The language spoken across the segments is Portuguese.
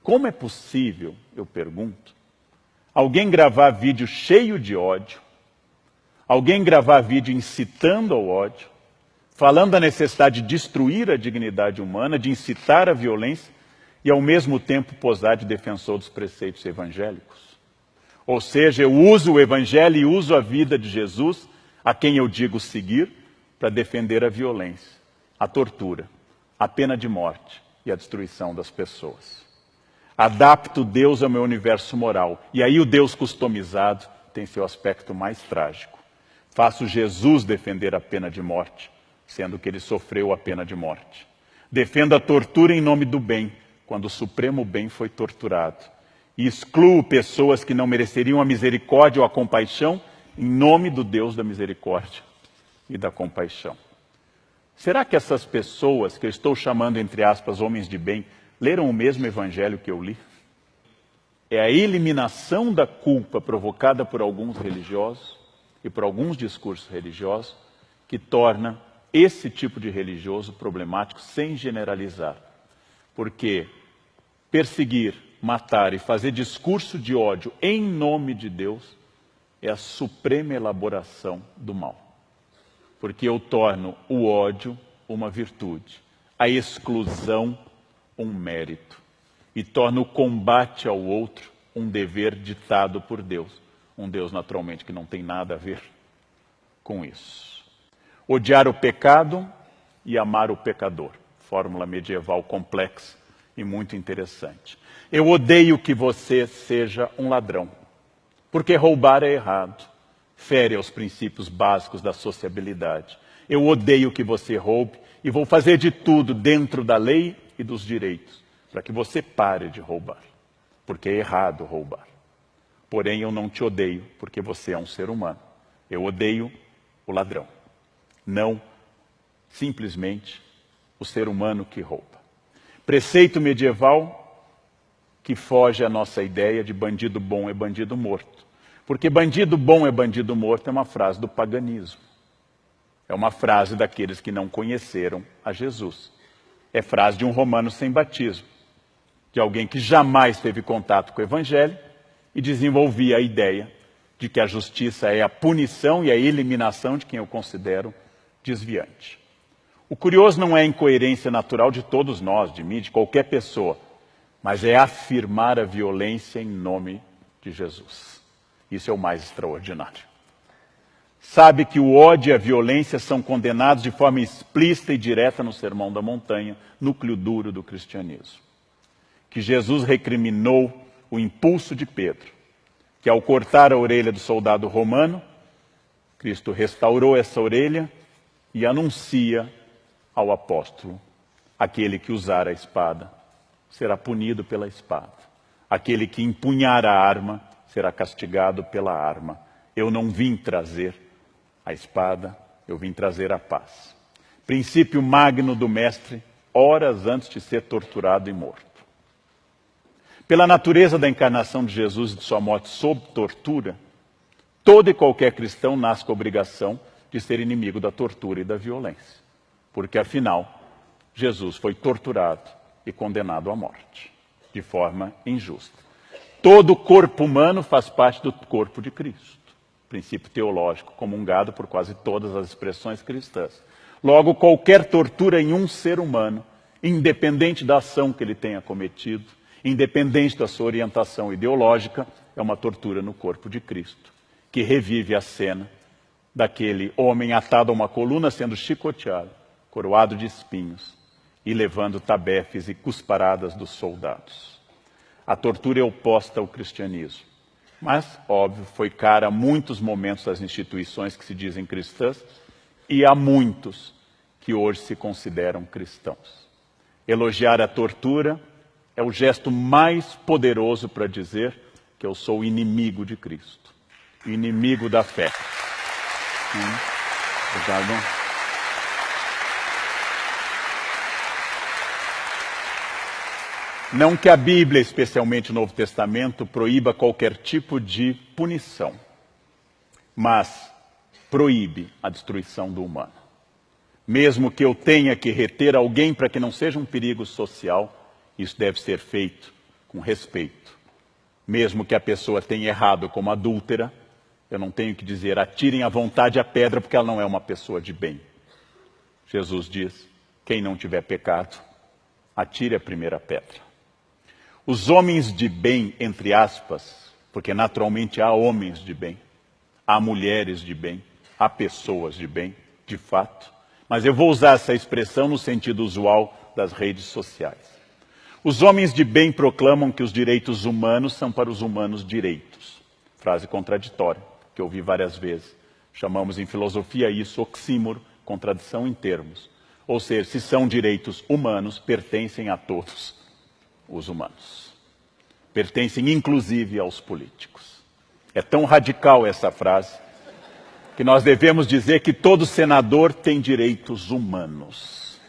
Como é possível, eu pergunto, alguém gravar vídeo cheio de ódio, alguém gravar vídeo incitando ao ódio, falando da necessidade de destruir a dignidade humana, de incitar a violência e ao mesmo tempo posar de defensor dos preceitos evangélicos? Ou seja, eu uso o evangelho e uso a vida de Jesus, a quem eu digo seguir, para defender a violência, a tortura, a pena de morte e a destruição das pessoas. Adapto Deus ao meu universo moral. E aí o Deus customizado tem seu aspecto mais trágico. Faço Jesus defender a pena de morte, sendo que ele sofreu a pena de morte. Defendo a tortura em nome do bem, quando o supremo bem foi torturado. E excluo pessoas que não mereceriam a misericórdia ou a compaixão, em nome do Deus da misericórdia e da compaixão. Será que essas pessoas, que eu estou chamando, entre aspas, homens de bem, leram o mesmo evangelho que eu li? É a eliminação da culpa provocada por alguns religiosos e por alguns discursos religiosos que torna esse tipo de religioso problemático, sem generalizar. Porque perseguir, matar e fazer discurso de ódio em nome de Deus é a suprema elaboração do mal. Porque eu torno o ódio uma virtude, a exclusão um mérito, e torno o combate ao outro um dever ditado por Deus. Um Deus, naturalmente, que não tem nada a ver com isso. Odiar o pecado e amar o pecador. Fórmula medieval complexa e muito interessante. Eu odeio que você seja um ladrão, porque roubar é errado, fere aos princípios básicos da sociabilidade. Eu odeio que você roube e vou fazer de tudo dentro da lei e dos direitos para que você pare de roubar, porque é errado roubar. Porém, eu não te odeio porque você é um ser humano. Eu odeio o ladrão, não simplesmente o ser humano que rouba. Preceito medieval que foge à nossa ideia de bandido bom é bandido morto. Porque bandido bom é bandido morto é uma frase do paganismo. É uma frase daqueles que não conheceram a Jesus. É frase de um romano sem batismo, de alguém que jamais teve contato com o evangelho e desenvolvia a ideia de que a justiça é a punição e a eliminação de quem eu considero desviante. O curioso não é a incoerência natural de todos nós, de mim, de qualquer pessoa, mas é afirmar a violência em nome de Jesus. Isso é o mais extraordinário. Sabe que o ódio e a violência são condenados de forma explícita e direta no Sermão da Montanha, núcleo duro do cristianismo. Que Jesus recriminou o impulso de Pedro, que ao cortar a orelha do soldado romano, Cristo restaurou essa orelha e anuncia ao apóstolo: aquele que usar a espada será punido pela espada. Aquele que empunhar a arma será castigado pela arma. Eu não vim trazer a espada, eu vim trazer a paz. Princípio magno do mestre, horas antes de ser torturado e morto. Pela natureza da encarnação de Jesus e de sua morte sob tortura, todo e qualquer cristão nasce com a obrigação de ser inimigo da tortura e da violência. Porque, afinal, Jesus foi torturado e condenado à morte, de forma injusta. Todo corpo humano faz parte do corpo de Cristo. Princípio teológico comungado por quase todas as expressões cristãs. Logo, qualquer tortura em um ser humano, independente da ação que ele tenha cometido, independente da sua orientação ideológica, é uma tortura no corpo de Cristo, que revive a cena daquele homem atado a uma coluna sendo chicoteado, coroado de espinhos e levando tabefes e cusparadas dos soldados. A tortura é oposta ao cristianismo. Mas, óbvio, foi cara a muitos momentos das instituições que se dizem cristãs e a muitos que hoje se consideram cristãos. Elogiar a tortura é o gesto mais poderoso para dizer que eu sou inimigo de Cristo, inimigo da fé. Obrigado. Não que a Bíblia, especialmente o Novo Testamento, proíba qualquer tipo de punição, mas proíbe a destruição do humano. Mesmo que eu tenha que reter alguém para que não seja um perigo social, isso deve ser feito com respeito. Mesmo que a pessoa tenha errado como adúltera, eu não tenho que dizer, atirem à vontade a pedra, porque ela não é uma pessoa de bem. Jesus diz, quem não tiver pecado, atire a primeira pedra. Os homens de bem, entre aspas, porque naturalmente há homens de bem, há mulheres de bem, há pessoas de bem, de fato, mas eu vou usar essa expressão no sentido usual das redes sociais. Os homens de bem proclamam que os direitos humanos são para os humanos direitos. Frase contraditória, que eu ouvi várias vezes. Chamamos em filosofia isso oxímoro, contradição em termos. Ou seja, se são direitos humanos, pertencem a todos os humanos. Pertencem inclusive aos políticos. É tão radical essa frase, que nós devemos dizer que todo senador tem direitos humanos.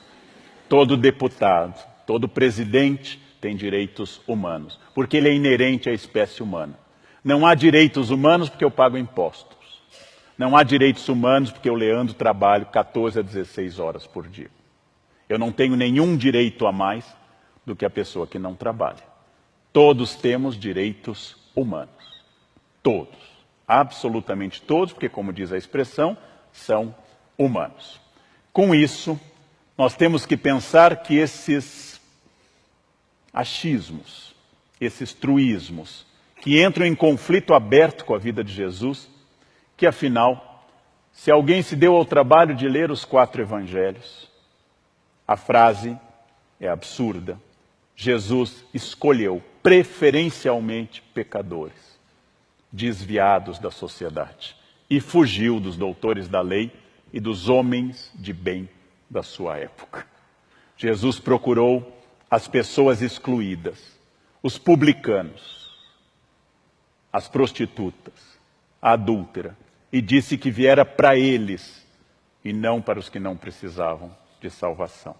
Todo deputado, todo presidente tem direitos humanos, porque ele é inerente à espécie humana. Não há direitos humanos porque eu pago impostos. Não há direitos humanos porque eu, Leandro, trabalho 14 a 16 horas por dia. Eu não tenho nenhum direito a mais do que a pessoa que não trabalha. Todos temos direitos humanos. Todos. Absolutamente todos, porque, como diz a expressão, são humanos. Com isso, nós temos que pensar que esses achismos, esses truísmos, que entram em conflito aberto com a vida de Jesus, que afinal, se alguém se deu ao trabalho de ler os 4 evangelhos, a frase é absurda. Jesus escolheu preferencialmente pecadores, desviados da sociedade, e fugiu dos doutores da lei e dos homens de bem da sua época. Jesus procurou as pessoas excluídas, os publicanos, as prostitutas, a adúltera, e disse que viera para eles e não para os que não precisavam de salvação.